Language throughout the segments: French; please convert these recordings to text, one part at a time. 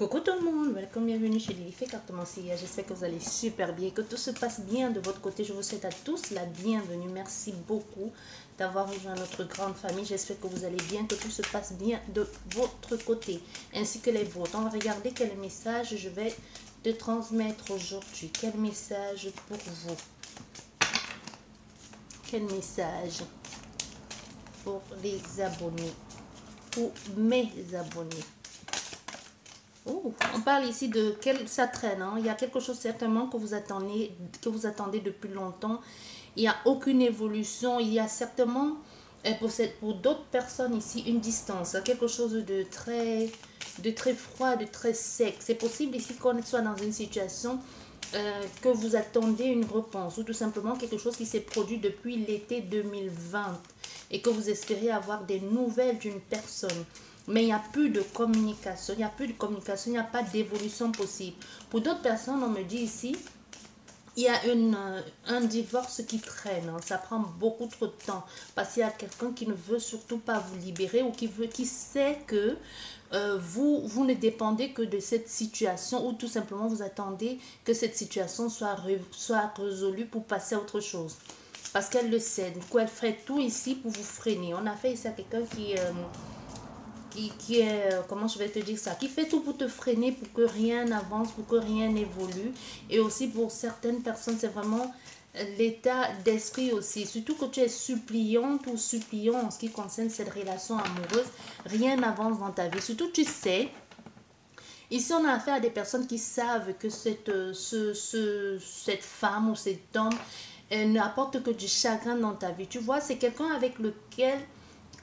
Coucou tout le monde, welcome, bienvenue chez Lilith Cartomancia. J'espère que vous allez super bien, que tout se passe bien de votre côté. Je vous souhaite à tous la bienvenue. Merci beaucoup d'avoir rejoint notre grande famille. J'espère que vous allez bien, que tout se passe bien de votre côté, ainsi que les vôtres. On va regarder quel message je vais te transmettre aujourd'hui. Quel message pour vous? Quel message pour les abonnés, pour mes abonnés? Oh, on parle ici de quel ça traîne. Hein. Il y a quelque chose certainement que vous attendez depuis longtemps. Il n'y a aucune évolution. Il y a certainement pour d'autres personnes ici une distance, quelque chose de très froid, de très sec. C'est possible ici qu'on soit dans une situation que vous attendez une réponse ou tout simplement quelque chose qui s'est produit depuis l'été 2020 et que vous espérez avoir des nouvelles d'une personne. Mais il n'y a plus de communication, il n'y a pas d'évolution possible. Pour d'autres personnes, on me dit ici, il y a un divorce qui traîne, hein. Ça prend beaucoup trop de temps parce qu'il y a quelqu'un qui ne veut surtout pas vous libérer ou qui sait que vous ne dépendez que de cette situation ou tout simplement vous attendez que cette situation soit résolue pour passer à autre chose. Parce qu'elle le sait, du coup elle ferait tout ici pour vous freiner. On a fait ici à quelqu'un qui est, comment je vais te dire ça, qui fait tout pour te freiner, pour que rien n'avance, pour que rien n'évolue. Et aussi pour certaines personnes, c'est vraiment l'état d'esprit aussi. Surtout que tu es suppliante ou suppliant en ce qui concerne cette relation amoureuse, rien n'avance dans ta vie. Surtout tu sais, ici on a affaire à des personnes qui savent que cette femme ou cet homme n'apporte que du chagrin dans ta vie. Tu vois, c'est quelqu'un avec lequel...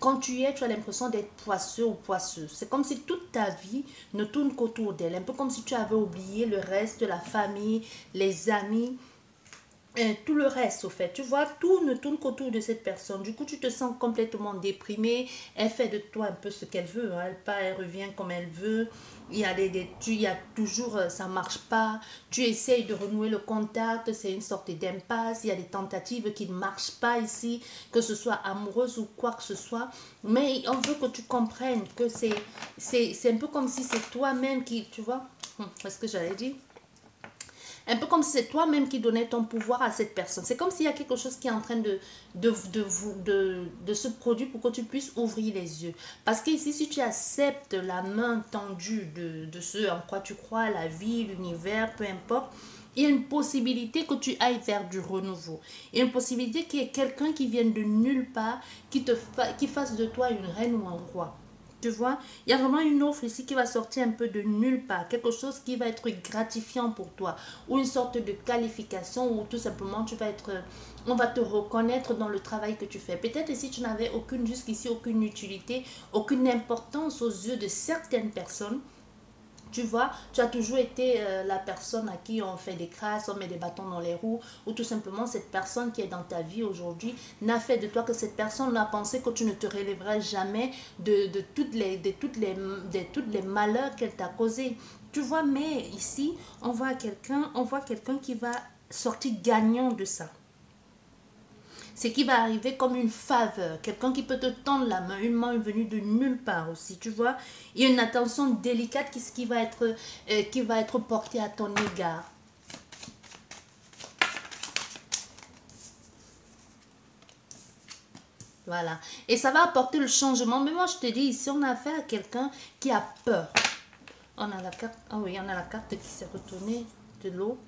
Quand tu as l'impression d'être poisseux ou poisseuse. C'est comme si toute ta vie ne tourne qu'autour d'elle. Un peu comme si tu avais oublié le reste, la famille, les amis, tout le reste au fait. Tu vois, tout ne tourne qu'autour de cette personne. Du coup, tu te sens complètement déprimé. Elle fait de toi un peu ce qu'elle veut. Hein. Elle part, elle revient comme elle veut. Il y a toujours, ça ne marche pas. Tu essayes de renouer le contact. C'est une sorte d'impasse. Il y a des tentatives qui ne marchent pas ici. Que ce soit amoureuse ou quoi que ce soit. Mais on veut que tu comprennes que c'est un peu comme si c'est toi-même qui, tu vois. Qu'est-ce que j'allais dire? Un peu comme si c'est toi-même qui donnais ton pouvoir à cette personne. C'est comme s'il y a quelque chose qui est en train de se produire pour que tu puisses ouvrir les yeux. Parce qu'ici, si tu acceptes la main tendue de ce en quoi tu crois, la vie, l'univers, peu importe, il y a une possibilité que tu ailles vers du renouveau. Il y a une possibilité qu'il y ait quelqu'un qui vienne de nulle part, qui fasse de toi une reine ou un roi. Tu vois, il y a vraiment une offre ici qui va sortir un peu de nulle part. Quelque chose qui va être gratifiant pour toi. Ou une sorte de qualification où tout simplement on va te reconnaître dans le travail que tu fais. Peut-être si tu n'avais jusqu'ici aucune utilité, aucune importance aux yeux de certaines personnes. Tu vois, tu as toujours été la personne à qui on fait des crasses, on met des bâtons dans les roues, ou tout simplement cette personne qui est dans ta vie aujourd'hui n'a fait de toi que cette personne a pensé que tu ne te relèverais jamais de toutes les malheurs qu'elle t'a causés. Tu vois, mais ici, on voit quelqu'un qui va sortir gagnant de ça. C'est qui va arriver comme une faveur, quelqu'un qui peut te tendre la main, une main venue de nulle part aussi, tu vois. Il y a une attention délicate qui va être portée à ton égard. Voilà. Et ça va apporter le changement. Mais moi, je te dis, ici, on a affaire à quelqu'un qui a peur. On a la carte, ah oui, on a la carte qui s'est retournée de l'eau.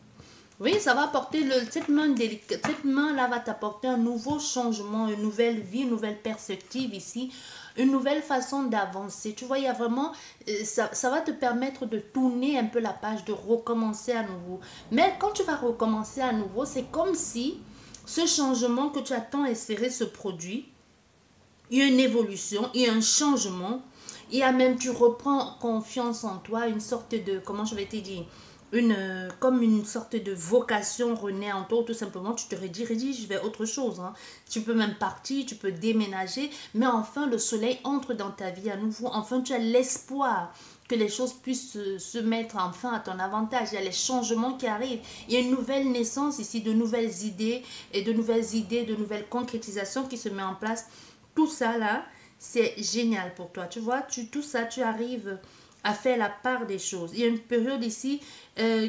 Oui, ça va apporter cette main délicate. Cette main-là va t'apporter un nouveau changement, une nouvelle vie, une nouvelle perspective ici, une nouvelle façon d'avancer. Tu vois, il y a vraiment, ça va te permettre de tourner un peu la page, de recommencer à nouveau. Mais quand tu vas recommencer à nouveau, c'est comme si ce changement que tu as tant espéré se produit. Il y a une évolution, il y a un changement. Il y a même, tu reprends confiance en toi, une sorte de, comment je vais te dire, comme une sorte de vocation renaît en toi, tout simplement tu te rediriges vers autre chose. Hein. Tu peux même partir, tu peux déménager, mais enfin le soleil entre dans ta vie à nouveau. Enfin tu as l'espoir que les choses puissent se mettre enfin à ton avantage. Il y a les changements qui arrivent. Il y a une nouvelle naissance ici, de nouvelles idées, de nouvelles concrétisations qui se mettent en place. Tout ça là, c'est génial pour toi. Tu vois, tout ça, tu arrives à faire la part des choses. Il y a une période ici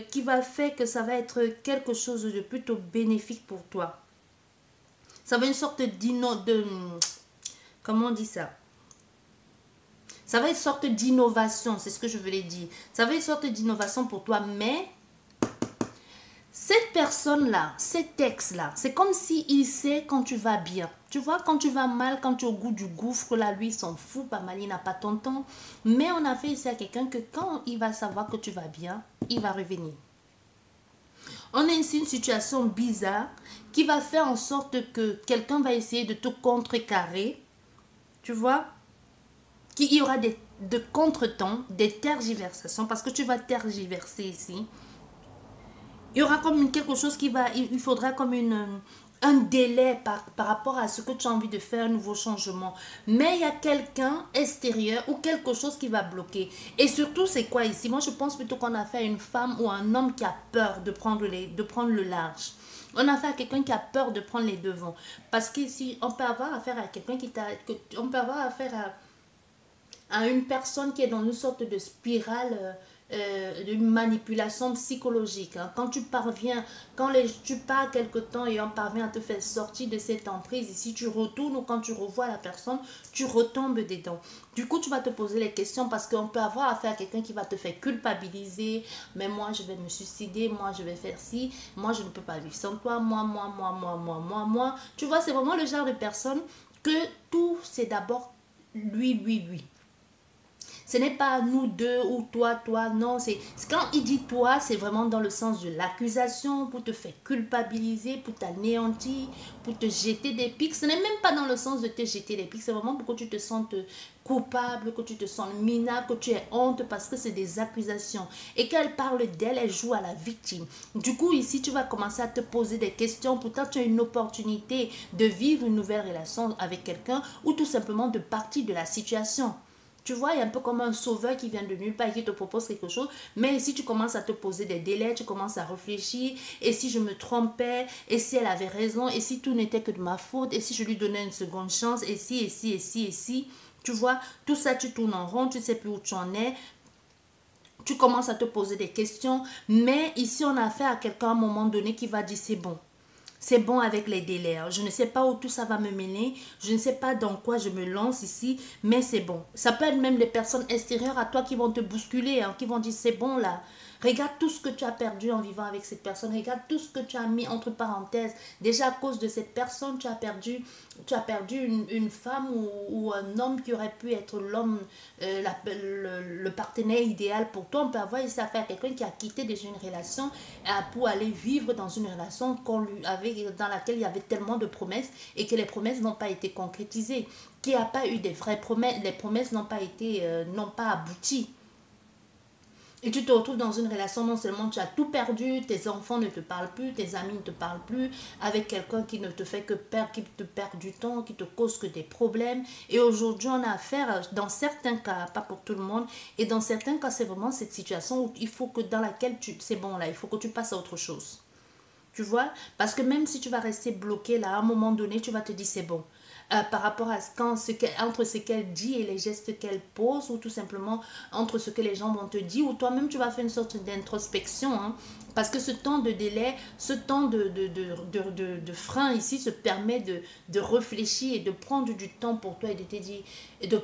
qui va faire que ça va être quelque chose de plutôt bénéfique pour toi. Ça va être une sorte comment on dit ça? Ça va être une sorte d'innovation, c'est ce que je voulais dire. Ça va être une sorte d'innovation pour toi, mais cette personne-là, cet ex-là, c'est comme s'il sait quand tu vas bien. Tu vois, quand tu vas mal, quand tu es au goût du gouffre, là, lui, il s'en fout, pas mal, il n'a pas ton temps. Mais on a fait ici à quelqu'un que quand il va savoir que tu vas bien, il va revenir. On a ici une situation bizarre qui va faire en sorte que quelqu'un va essayer de te contrecarrer. Tu vois, qu'il y aura des contretemps, des tergiversations, parce que tu vas tergiverser ici. Il y aura comme quelque chose qui va, il faudra comme un délai par rapport à ce que tu as envie de faire, un nouveau changement. Mais il y a quelqu'un extérieur ou quelque chose qui va bloquer. Et surtout, c'est quoi ici? Moi, je pense plutôt qu'on a affaire à une femme ou un homme qui a peur de prendre le large. On a affaire à quelqu'un qui a peur de prendre les devants. Parce qu'ici, on peut avoir affaire à quelqu'un on peut avoir affaire à une personne qui est dans une sorte de spirale d'une manipulation psychologique. Hein. Quand tu parviens, tu pars quelque temps et on parvient à te faire sortir de cette emprise, et si tu retournes ou quand tu revois la personne, tu retombes dedans. Du coup, tu vas te poser les questions parce qu'on peut avoir affaire à quelqu'un qui va te faire culpabiliser. Mais moi, je vais me suicider, moi, je vais faire ci, moi, je ne peux pas vivre sans toi, moi. Tu vois, c'est vraiment le genre de personne que tout, c'est d'abord lui. Ce n'est pas nous deux ou toi, non. C'est quand il dit toi, c'est vraiment dans le sens de l'accusation, pour te faire culpabiliser, pour t'anéantir, pour te jeter des pics. Ce n'est même pas dans le sens de te jeter des pics, c'est vraiment pour que tu te sentes coupable, que tu te sens minable, que tu aies honte parce que c'est des accusations. Et qu'elle parle d'elle, elle joue à la victime. Du coup, ici, tu vas commencer à te poser des questions. Pourtant, tu as une opportunité de vivre une nouvelle relation avec quelqu'un ou tout simplement de partir de la situation. Tu vois, il y a un peu comme un sauveur qui vient de nulle part et qui te propose quelque chose. Mais si tu commences à te poser des délais, tu commences à réfléchir. Et si je me trompais, et si elle avait raison, et si tout n'était que de ma faute, et si je lui donnais une seconde chance, et si. Tu vois, tout ça, tu tournes en rond, tu ne sais plus où tu en es. Tu commences à te poser des questions. Mais ici, on a affaire à quelqu'un à un moment donné qui va dire c'est bon. C'est bon avec les délais. Je ne sais pas où tout ça va me mener. Je ne sais pas dans quoi je me lance ici. Mais c'est bon. Ça peut être même des personnes extérieures à toi qui vont te bousculer. Qui vont dire c'est bon là. Regarde tout ce que tu as perdu en vivant avec cette personne. Regarde tout ce que tu as mis entre parenthèses. Déjà à cause de cette personne, tu as perdu une femme ou un homme qui aurait pu être l'homme, le partenaire idéal pour toi. On peut avoir ici affaire à quelqu'un qui a quitté déjà une relation pour aller vivre dans une relation dans laquelle il y avait tellement de promesses et que les promesses n'ont pas été concrétisées. Qu'il n'y a pas eu des vraies promesses. Les promesses n'ont pas abouti. Et tu te retrouves dans une relation, non seulement tu as tout perdu, tes enfants ne te parlent plus, tes amis ne te parlent plus, avec quelqu'un qui ne te fait que perdre, qui te perd du temps, qui te cause que des problèmes. Et aujourd'hui, on a affaire, dans certains cas, pas pour tout le monde, et dans certains cas, c'est vraiment cette situation où il faut que dans laquelle c'est bon là, il faut que tu passes à autre chose. Tu vois? Parce que même si tu vas rester bloqué là, à un moment donné, tu vas te dire c'est bon. Par rapport à entre ce qu'elle dit et les gestes qu'elle pose, ou tout simplement entre ce que les gens vont te dire, ou toi-même tu vas faire une sorte d'introspection. Parce que ce temps de délai, ce temps de frein ici se permet de réfléchir et de prendre du temps pour toi et de te dire, et de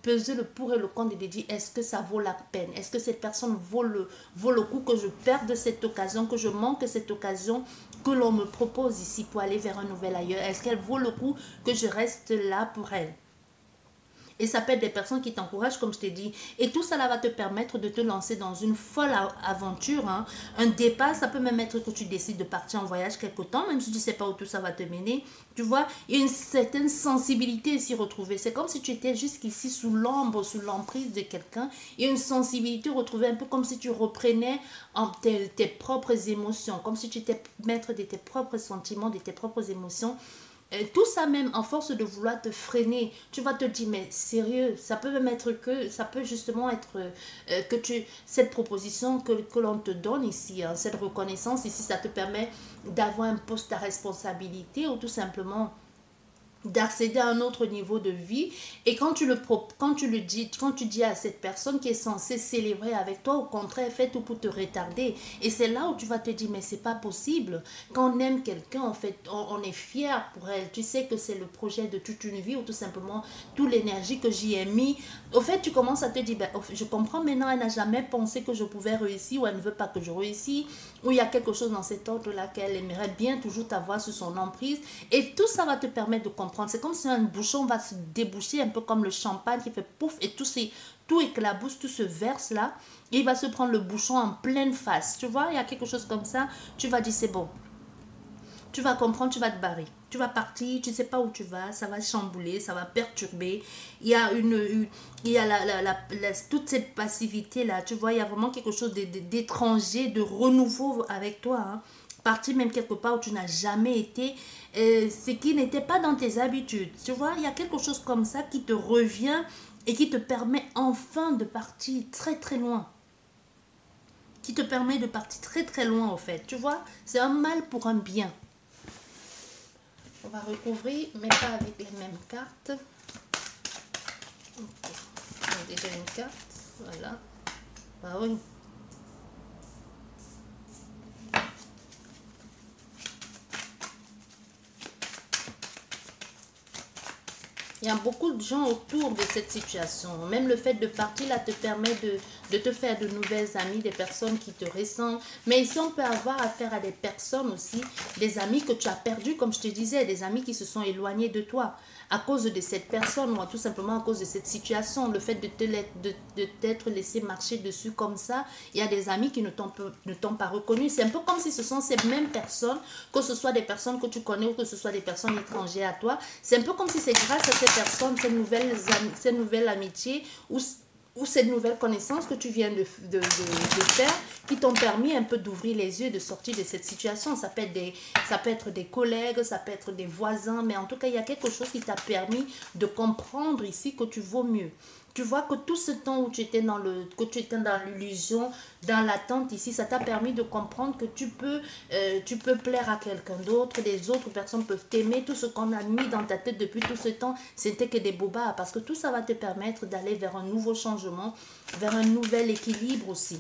peser le pour et le contre et de dire est-ce que ça vaut la peine? Est-ce que cette personne vaut le coup que je perde cette occasion, que je manque cette occasion que l'on me propose ici pour aller vers un nouvel ailleurs? Est-ce qu'elle vaut le coup que je reste là pour elle? Et ça peut être des personnes qui t'encouragent, comme je t'ai dit. Et tout cela va te permettre de te lancer dans une folle aventure. Un départ, ça peut même être que tu décides de partir en voyage quelque temps, même si tu ne sais pas où tout ça va te mener. Tu vois, il y a une certaine sensibilité ici retrouvée. C'est comme si tu étais jusqu'ici sous l'ombre, sous l'emprise de quelqu'un. Il y a une sensibilité retrouvée, un peu comme si tu reprenais tes propres émotions, comme si tu étais maître de tes propres sentiments, de tes propres émotions. Tout ça même, en force de vouloir te freiner, tu vas te dire, mais sérieux, ça peut même être ça peut justement être cette proposition que l'on te donne ici, cette reconnaissance ici, ça te permet d'avoir un poste à responsabilité ou tout simplement d'accéder à un autre niveau de vie. Et quand quand tu dis à cette personne qui est censée célébrer avec toi, au contraire, fait tout pour te retarder. Et c'est là où tu vas te dire, mais c'est pas possible. Quand on aime quelqu'un, en fait, on est fier pour elle. Tu sais que c'est le projet de toute une vie, ou tout simplement toute l'énergie que j'y ai mis. Au fait, tu commences à te dire, ben, je comprends maintenant, elle n'a jamais pensé que je pouvais réussir, ou elle ne veut pas que je réussisse, ou il y a quelque chose dans cet ordre-là qu'elle aimerait bien toujours t'avoir sous son emprise. Et tout ça va te permettre de comprendre. C'est comme si un bouchon va se déboucher, un peu comme le champagne qui fait pouf, et tout éclabousse, tout se verse là. Et il va se prendre le bouchon en pleine face. Tu vois, il y a quelque chose comme ça. Tu vas dire, c'est bon. Tu vas comprendre, tu vas te barrer. Tu vas partir, tu ne sais pas où tu vas, ça va chambouler, ça va perturber. Il y a, il y a toute cette passivité-là. Tu vois, il y a vraiment quelque chose d'étranger, de renouveau avec toi. Hein. Partir même quelque part où tu n'as jamais été, ce qui n'était pas dans tes habitudes. Tu vois, il y a quelque chose comme ça qui te revient et qui te permet enfin de partir très très loin. Qui te permet de partir très très loin au fait. Tu vois, c'est un mal pour un bien. On va recouvrir, mais pas avec les mêmes cartes. Okay. On a déjà une carte. Voilà. Ah oui. Il y a beaucoup de gens autour de cette situation. Même le fait de partir là te permet de te faire de nouvelles amies, des personnes qui te ressemblent. Mais ici, on peut avoir affaire à des personnes aussi, des amis que tu as perdus, comme je te disais, des amis qui se sont éloignés de toi à cause de cette personne ou tout simplement à cause de cette situation. Le fait de t'être laissé marcher dessus comme ça, il y a des amis qui ne t'ont pas reconnu. C'est un peu comme si ce sont ces mêmes personnes, que ce soit des personnes que tu connais ou que ce soit des personnes étrangères à toi. C'est un peu comme si c'est grâce à ces personnes, ces nouvelles amitiés ou cette nouvelle connaissance que tu viens de faire qui t'ont permis un peu d'ouvrir les yeux, de sortir de cette situation. Ça peut être des collègues, ça peut être des voisins, mais en tout cas, il y a quelque chose qui t'a permis de comprendre ici que tu vaux mieux. Tu vois que tout ce temps où tu étais dans l'illusion, dans l'attente ici, ça t'a permis de comprendre que tu peux plaire à quelqu'un d'autre, les autres personnes peuvent t'aimer. Tout ce qu'on a mis dans ta tête depuis tout ce temps, c'était que des bobards. Parce que tout ça va te permettre d'aller vers un nouveau changement, vers un nouvel équilibre aussi.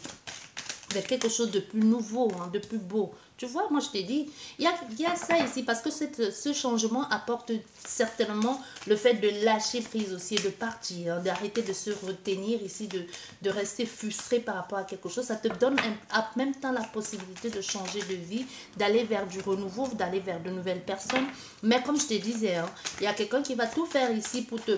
Vers quelque chose de plus nouveau, hein, de plus beau. Tu vois, moi je t'ai dit, il y a ça ici parce que ce changement apporte certainement le fait de lâcher prise aussi, de partir, hein, d'arrêter de se retenir ici, de rester frustré par rapport à quelque chose. Ça te donne en même temps la possibilité de changer de vie, d'aller vers du renouveau, d'aller vers de nouvelles personnes. Mais comme je te disais, hein, il y a quelqu'un qui va tout faire ici pour te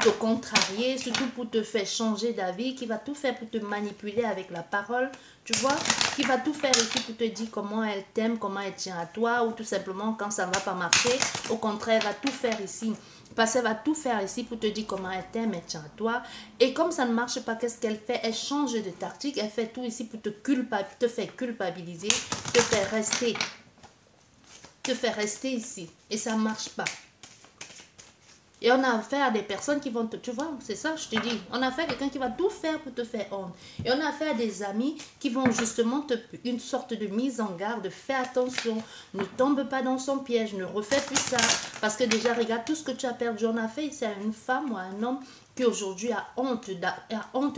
contrarier, surtout pour te faire changer d'avis, qui va tout faire pour te manipuler avec la parole, tu vois, qui va tout faire ici pour te dire comment elle t'aime, comment elle tient à toi, ou tout simplement quand ça ne va pas marcher, au contraire, elle va tout faire ici. Parce qu'elle va tout faire ici pour te dire comment elle t'aime, elle tient à toi. Et comme ça ne marche pas, qu'est-ce qu'elle fait? Elle change de tactique, elle fait tout ici pour te faire culpabiliser, te faire rester ici. Et ça ne marche pas. Et on a affaire à des personnes qui vont tu vois, c'est ça, je te dis. On a affaire à quelqu'un qui va tout faire pour te faire honte. Et on a affaire à des amis qui vont justement une sorte de mise en garde. Fais attention, ne tombe pas dans son piège, ne refais plus ça. Parce que déjà, regarde tout ce que tu as perdu. On a fait ici à une femme ou à un homme qui aujourd'hui a honte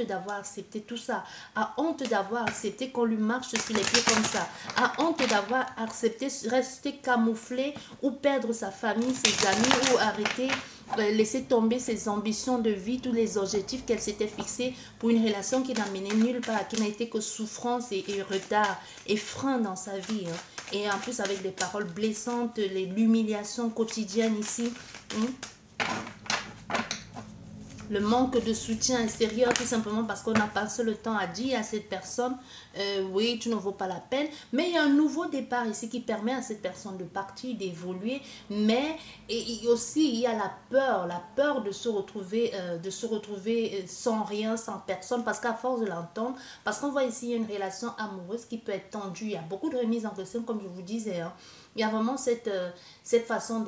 d'avoir accepté tout ça, a honte d'avoir accepté qu'on lui marche sur les pieds comme ça, a honte d'avoir accepté rester camouflé ou perdre sa famille, ses amis ou arrêter, laisser tomber ses ambitions de vie, tous les objectifs qu'elle s'était fixés pour une relation qui n'a mené nulle part, qui n'a été que souffrance et retard et frein dans sa vie. Hein. Et en plus avec des paroles blessantes, l'humiliation quotidienne ici. Le manque de soutien extérieur, tout simplement parce qu'on a passé le temps à dire à cette personne, oui, tu ne vaux pas la peine. Mais il y a un nouveau départ ici qui permet à cette personne de partir, d'évoluer. Mais et aussi, il y a la peur de se retrouver sans rien, sans personne. Parce qu'à force de l'entendre, parce qu'on voit ici, il y a une relation amoureuse qui peut être tendue. Il y a beaucoup de remises en question, comme je vous disais. Hein. Il y a vraiment cette façon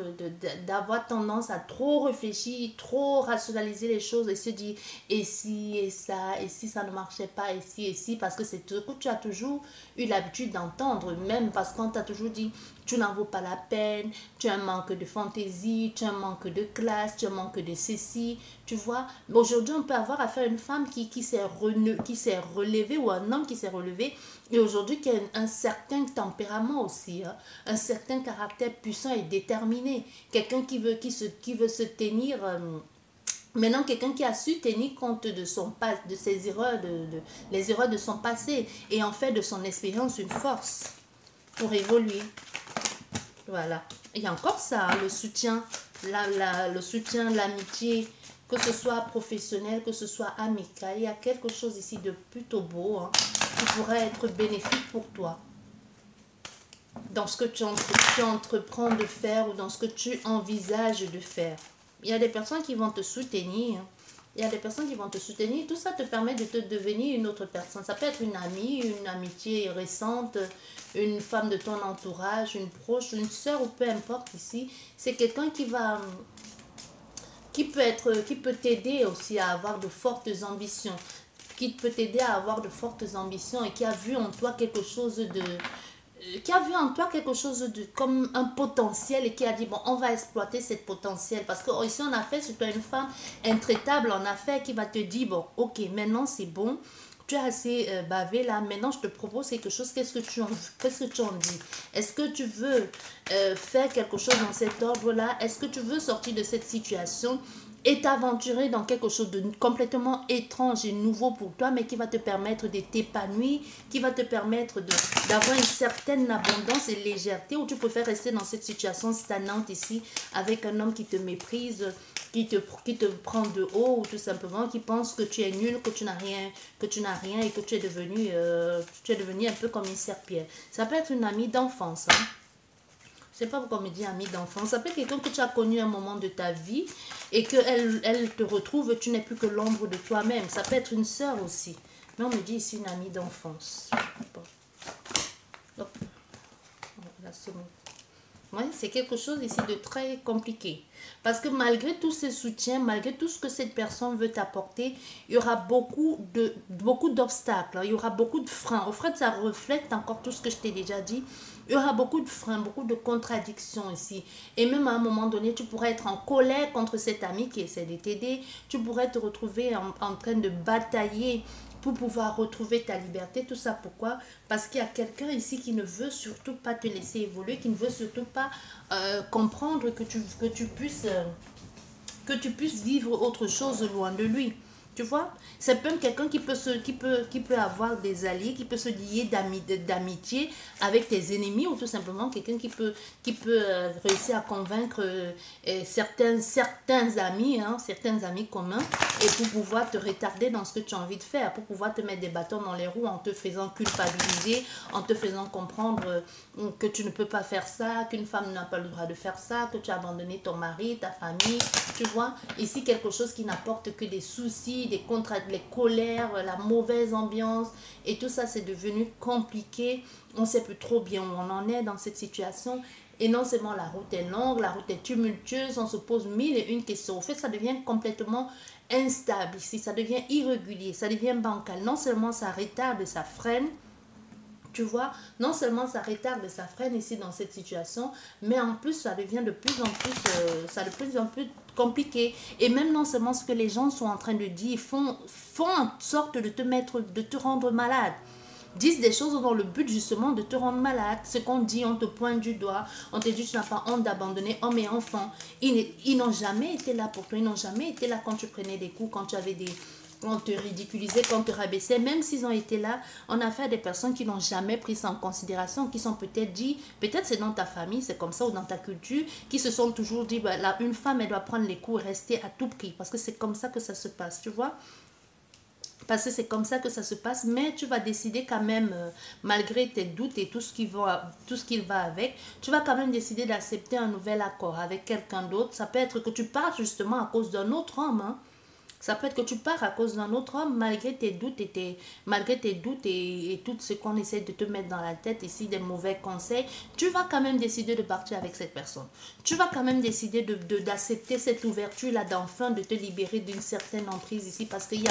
d'avoir tendance à trop réfléchir, trop rationaliser les choses et se dire et si ça ne marchait pas, et si, parce que c'est ce que tu as toujours eu l'habitude d'entendre, même parce qu'on t'a toujours dit tu n'en vaux pas la peine, tu as un manque de fantaisie, tu as un manque de classe, tu as un manque de ceci, tu vois. Mais aujourd'hui, on peut avoir affaire à une femme qui s'est relevée ou un homme qui s'est relevé et aujourd'hui qui a un certain tempérament aussi, hein, un certain caractère puissant et déterminé. Quelqu'un qui veut se tenir... maintenant, quelqu'un qui a su tenir compte de ses erreurs, les erreurs de son passé et en fait de son expérience une force pour évoluer. Voilà. Il y a encore ça, hein, le soutien, le soutien, l'amitié, que ce soit professionnel, que ce soit amical. Il y a quelque chose ici de plutôt beau, hein, qui pourrait être bénéfique pour toi. Dans ce que tu entreprends de faire ou dans ce que tu envisages de faire. Il y a des personnes qui vont te soutenir. Il y a des personnes qui vont te soutenir. Tout ça te permet de te devenir une autre personne. Ça peut être une amie, une amitié récente, une femme de ton entourage, une proche, une soeur ou peu importe ici. C'est quelqu'un qui peut t'aider aussi à avoir de fortes ambitions. Qui peut t'aider à avoir de fortes ambitions et qui a vu en toi quelque chose comme un potentiel et qui a dit bon on va exploiter cette potentiel parce que ici on a fait sur toi une femme intraitable en affaires qui va te dire bon ok maintenant c'est bon, tu as assez bavé là, maintenant je te propose quelque chose, qu'est-ce que tu en dis, est-ce que tu veux faire quelque chose dans cet ordre là, est-ce que tu veux sortir de cette situation et t'aventurer dans quelque chose de complètement étrange et nouveau pour toi, mais qui va te permettre de t'épanouir, qui va te permettre d'avoir une certaine abondance et légèreté, ou tu préfères rester dans cette situation stagnante ici, avec un homme qui te méprise, qui te prend de haut, ou tout simplement qui pense que tu es nul, que tu n'as rien et que tu es devenu un peu comme une serpillère. Ça peut être une amie d'enfance, hein. Je sais pas pourquoi on me dit amie d'enfance. Ça peut être quelqu'un que tu as connu à un moment de ta vie et qu'elle te retrouve, tu n'es plus que l'ombre de toi-même. Ça peut être une sœur aussi. Mais on me dit ici une amie d'enfance. Bon. Donc, ouais, c'est quelque chose ici de très compliqué. Parce que malgré tous ces soutiens, malgré tout ce que cette personne veut t'apporter, il y aura beaucoup d'obstacles, hein. Il y aura beaucoup de freins. Au fait, ça reflète encore tout ce que je t'ai déjà dit. Il y aura beaucoup de freins, beaucoup de contradictions ici. Et même à un moment donné, tu pourrais être en colère contre cet ami qui essaie de t'aider. Tu pourrais te retrouver en train de batailler pour pouvoir retrouver ta liberté. Tout ça pourquoi? Parce qu'il y a quelqu'un ici qui ne veut surtout pas te laisser évoluer, qui ne veut surtout pas comprendre que tu puisses vivre autre chose loin de lui. Tu vois, c'est même quelqu'un qui peut avoir des alliés, qui peut se lier d'amitié avec tes ennemis, ou tout simplement quelqu'un qui peut réussir à convaincre certains amis, hein, certains amis communs, et pour pouvoir te retarder dans ce que tu as envie de faire, pour pouvoir te mettre des bâtons dans les roues en te faisant culpabiliser, en te faisant comprendre que tu ne peux pas faire ça, qu'une femme n'a pas le droit de faire ça, que tu as abandonné ton mari, ta famille. Tu vois, ici quelque chose qui n'apporte que des soucis, les colères, la mauvaise ambiance, et tout ça c'est devenu compliqué. On ne sait plus trop bien où on en est dans cette situation. Et non seulement la route est longue, la route est tumultueuse, on se pose mille et une questions. Au fait, ça devient complètement instable ici, ça devient irrégulier, ça devient bancal. Non seulement ça retarde, ça freine, tu vois, non seulement ça retarde, ça freine ici dans cette situation, mais en plus ça devient de plus en plus compliqué. Et même non seulement ce que les gens sont en train de dire, font en sorte de te rendre malade. Disent des choses dans le but justement de te rendre malade. Ce qu'on dit, on te pointe du doigt, on te dit tu n'as pas honte d'abandonner hommes et enfants. Ils n'ont jamais été là pour toi, ils n'ont jamais été là quand tu prenais des coups, quand tu avais on te ridiculisait, quand on te rabaissait, même s'ils ont été là, on a affaire à des personnes qui n'ont jamais pris ça en considération, qui sont peut-être dit, peut-être c'est dans ta famille, c'est comme ça, ou dans ta culture, qui se sont toujours dit, bah, là, une femme, elle doit prendre les coups et rester à tout prix, parce que c'est comme ça que ça se passe, tu vois. Parce que c'est comme ça que ça se passe, mais tu vas décider quand même, malgré tes doutes et tout ce qui va avec, tu vas quand même décider d'accepter un nouvel accord avec quelqu'un d'autre. Ça peut être que tu partes justement à cause d'un autre homme, hein. Ça peut être que tu pars à cause d'un autre homme, malgré tes doutes et tout ce qu'on essaie de te mettre dans la tête ici, des mauvais conseils, tu vas quand même décider de partir avec cette personne. Tu vas quand même décider d'accepter cette ouverture-là, d'enfin de te libérer d'une certaine emprise ici, parce il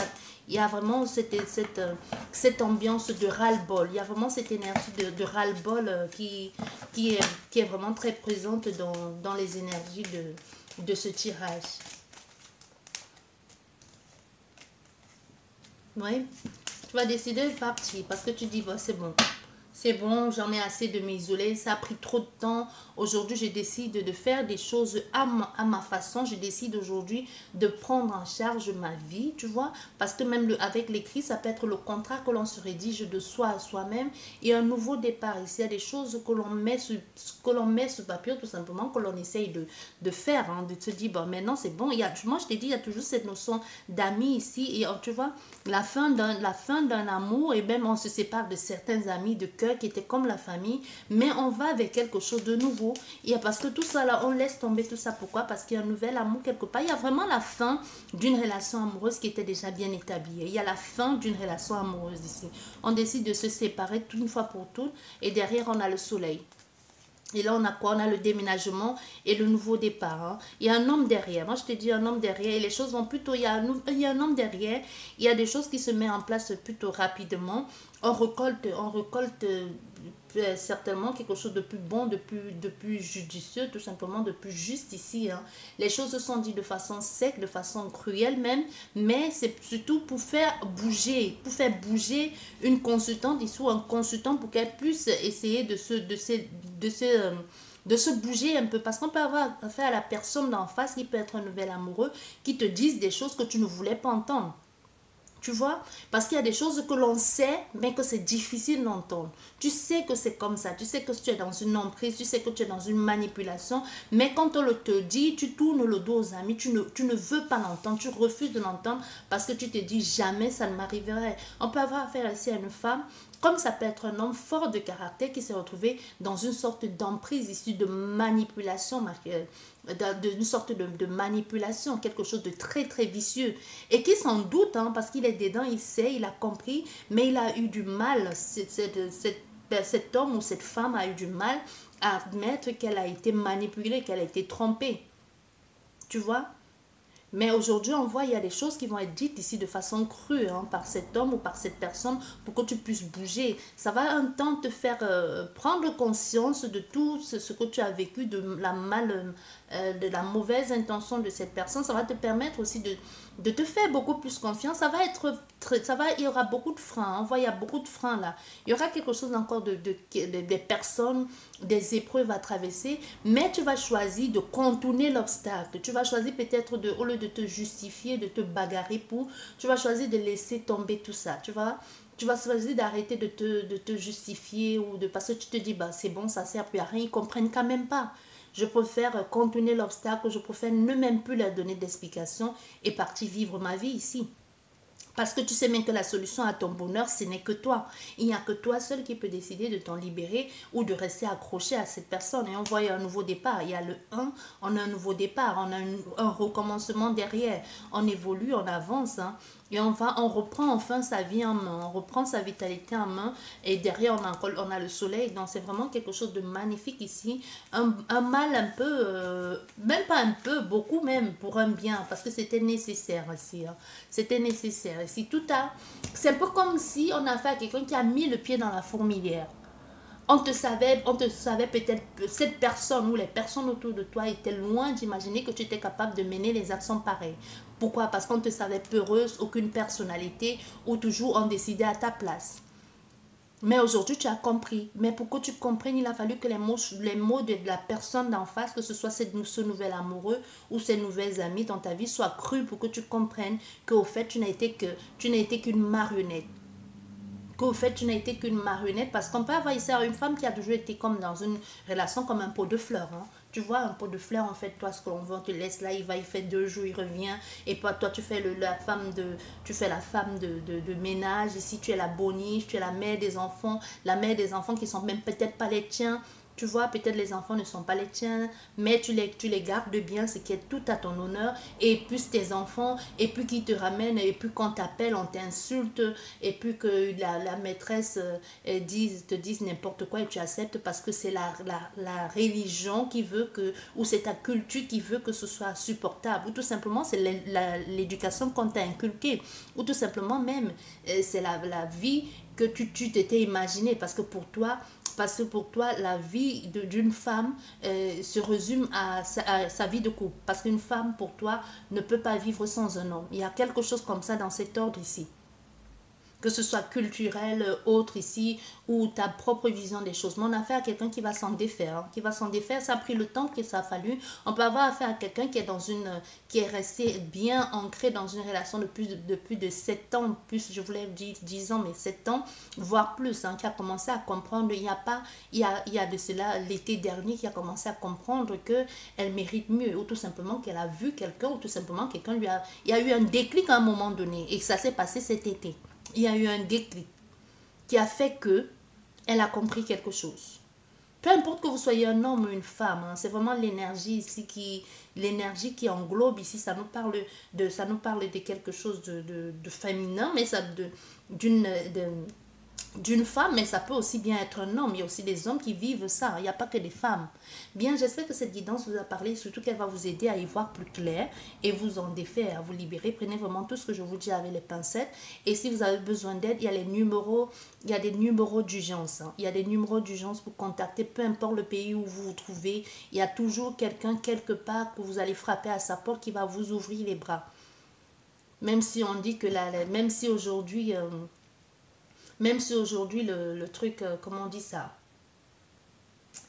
y a vraiment cette ambiance de ras-le-bol. Il y a vraiment cette énergie de ras-le-bol qui est vraiment très présente dans les énergies de ce tirage. Oui, tu vas décider de partir parce que tu dis, bon, c'est bon, j'en ai assez de m'isoler, ça a pris trop de temps. Aujourd'hui, je décide de faire des choses à ma façon. Je décide aujourd'hui de prendre en charge ma vie, tu vois. Parce que même avec l'écrit, ça peut être le contrat que l'on se rédige de soi à soi-même et un nouveau départ. Ici, il y a des choses que l'on met sur papier, tout simplement, que l'on essaye de faire, hein, de se dire, bon, maintenant c'est bon. Moi, je t'ai dit, il y a toujours cette notion d'amis ici. Et tu vois, la fin d'un amour, et même on se sépare de certains amis de cœur qui était comme la famille, mais on va avec quelque chose de nouveau. Et parce que tout ça là, on laisse tomber tout ça. Pourquoi? Parce qu'il y a un nouvel amour quelque part. Il y a vraiment la fin d'une relation amoureuse qui était déjà bien établie. Il y a la fin d'une relation amoureuse ici. On décide de se séparer une fois pour toutes et derrière on a le soleil. Et là, on a quoi? On a le déménagement et le nouveau départ. Hein. Il y a un homme derrière. Moi, je te dis un homme derrière. Et les choses vont plutôt... Il y a un homme derrière. Il y a des choses qui se mettent en place plutôt rapidement. On récolte certainement quelque chose de plus bon, de plus judicieux, tout simplement, de plus juste ici. Hein. Les choses se sont dites de façon sec, de façon cruelle même. Mais c'est surtout pour faire bouger une consultante ici ou un consultant pour qu'elle puisse essayer de se bouger un peu, parce qu'on peut avoir affaire à la personne d'en face qui peut être un nouvel amoureux qui te dise des choses que tu ne voulais pas entendre. Tu vois, parce qu'il y a des choses que l'on sait, mais que c'est difficile d'entendre. Tu sais que c'est comme ça, tu sais que tu es dans une emprise, tu sais que tu es dans une manipulation, mais quand on le te dit, tu tournes le dos aux amis, tu ne veux pas l'entendre, tu refuses de l'entendre parce que tu te dis jamais ça ne m'arriverait. On peut avoir affaire ici à une femme, comme ça peut être un homme fort de caractère qui s'est retrouvé dans une sorte d'emprise issue de manipulation, d'une sorte de manipulation, quelque chose de très très vicieux et qui sans doute, hein, parce qu'il est dedans, il sait, il a compris, mais il a eu du mal, cet homme ou cette femme a eu du mal à admettre qu'elle a été manipulée, qu'elle a été trompée, tu vois. Mais aujourd'hui, on voit, il y a des choses qui vont être dites ici de façon crue, hein, par cet homme ou par cette personne pour que tu puisses bouger. Ça va un temps te faire prendre conscience de tout ce que tu as vécu, de la mauvaise intention de cette personne. Ça va te permettre aussi de te faire beaucoup plus confiance. Ça va être il y aura beaucoup de freins. Hein. On voit, il y a beaucoup de freins là. Il y aura quelque chose encore des personnes, des épreuves à traverser, mais tu vas choisir de contourner l'obstacle. Tu vas choisir peut-être au lieu de te justifier, de te bagarrer tu vas choisir de laisser tomber tout ça. Tu vas choisir d'arrêter de te justifier parce que tu te dis, bah, c'est bon, ça sert plus à rien, ils ne comprennent quand même pas. Je préfère contourner l'obstacle, je préfère ne même plus leur donner d'explication et partir vivre ma vie ici. Parce que tu sais bien que la solution à ton bonheur, ce n'est que toi. Il n'y a que toi seul qui peut décider de t'en libérer ou de rester accroché à cette personne. Et on voit un nouveau départ. Il y a le 1, on a un nouveau départ, on a un recommencement derrière. On évolue, on avance. Hein. Et on reprend enfin sa vie en main, on reprend sa vitalité en main. Et derrière, on a le soleil. Donc, c'est vraiment quelque chose de magnifique ici. Un mal un peu, même pas un peu, beaucoup même, pour un bien. Parce que c'était nécessaire ici. Hein. C'était nécessaire. Ici, c'est un peu comme si on a fait à quelqu'un qui a mis le pied dans la fourmilière. On te savait peut-être que cette personne ou les personnes autour de toi étaient loin d'imaginer que tu étais capable de mener les actions pareilles. Pourquoi? Parce qu'on te savait peureuse, aucune personnalité ou toujours on décidait à ta place. Mais aujourd'hui, tu as compris. Mais pour que tu comprennes, il a fallu que les mots de la personne d'en face, que ce soit ce nouvel amoureux ou ces nouvelles amies dans ta vie, soient crus pour que tu comprennes qu'au fait, tu n'as été qu'une marionnette. Qu'au fait, tu n'as été qu'une marionnette, parce qu'on peut avoir ici une femme qui a toujours été comme dans une relation comme un pot de fleurs. Hein. Tu vois, un pot de fleurs, en fait, toi, ce que l'on veut, on te laisse là, il fait 2 jours, il revient, et toi, tu fais la femme de ménage, ici, tu es la boniche, tu es la mère des enfants qui sont même peut-être pas les tiens. Tu vois, peut-être les enfants ne sont pas les tiens, mais tu les gardes bien, ce qui est tout à ton honneur. Et puis tes enfants, et puis qui te ramènent, et puis quand t'appelle, on t'insulte, et puis que la maîtresse te dise n'importe quoi et tu acceptes parce que c'est la religion qui veut que, ou c'est ta culture qui veut que ce soit supportable, ou tout simplement c'est l'éducation qu'on t'a inculquée, ou tout simplement même c'est la vie que tu t'étais imaginé parce que pour toi, la vie d'une femme se résume à sa vie de couple. Parce qu'une femme, pour toi, ne peut pas vivre sans un homme. Il y a quelque chose comme ça dans cet ordre ici. Que ce soit culturel, autre ici, ou ta propre vision des choses. Mais on a affaire à quelqu'un qui va s'en défaire. Hein, qui va s'en défaire, ça a pris le temps que ça a fallu. On peut avoir affaire à quelqu'un qui est resté bien ancré dans une relation de plus de 7 ans, plus je voulais dire 10 ans, mais 7 ans, voire plus, hein, qui a commencé à comprendre, il y a de cela l'été dernier, qui a commencé à comprendre qu'elle mérite mieux, ou tout simplement qu'elle a vu quelqu'un, ou tout simplement quelqu'un il y a eu un déclic à un moment donné, et ça s'est passé cet été. Il y a eu un déclic qui a fait que elle a compris quelque chose. Peu importe que vous soyez un homme ou une femme, hein, c'est vraiment l'énergie ici l'énergie qui englobe ici, ça nous parle de quelque chose de féminin, mais ça d'une femme, mais ça peut aussi bien être un homme. Il y a aussi des hommes qui vivent ça. Il n'y a pas que des femmes. Bien, j'espère que cette guidance vous a parlé, surtout qu'elle va vous aider à y voir plus clair et vous en défaire, à vous libérer. Prenez vraiment tout ce que je vous dis avec les pincettes. Et si vous avez besoin d'aide, il y a des numéros d'urgence. Hein. Il y a des numéros d'urgence pour contacter, peu importe le pays où vous vous trouvez. Il y a toujours quelqu'un quelque part que vous allez frapper à sa porte qui va vous ouvrir les bras. Même si on dit que même si aujourd'hui... Même si aujourd'hui, le truc, comment on dit ça,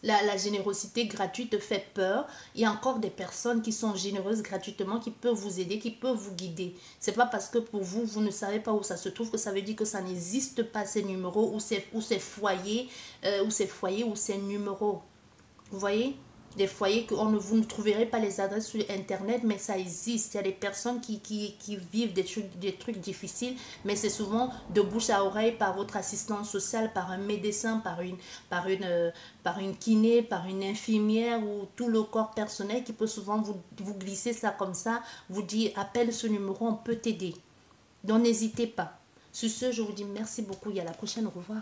la générosité gratuite fait peur, il y a encore des personnes qui sont généreuses gratuitement, qui peuvent vous aider, qui peuvent vous guider. C'est pas parce que pour vous, vous ne savez pas où ça se trouve que ça veut dire que ça n'existe pas ces numéros ou ces foyers, ou ces numéros. Vous voyez? Des foyers que vous ne trouverez pas les adresses sur internet, mais ça existe. Il y a des personnes qui vivent des trucs difficiles, mais c'est souvent de bouche à oreille par votre assistante sociale, par un médecin, par une kiné, par une infirmière ou tout le corps personnel qui peut souvent vous glisser ça comme ça, vous dire appelle ce numéro, on peut t'aider. Donc n'hésitez pas. Sur ce, je vous dis merci beaucoup et à la prochaine, au revoir.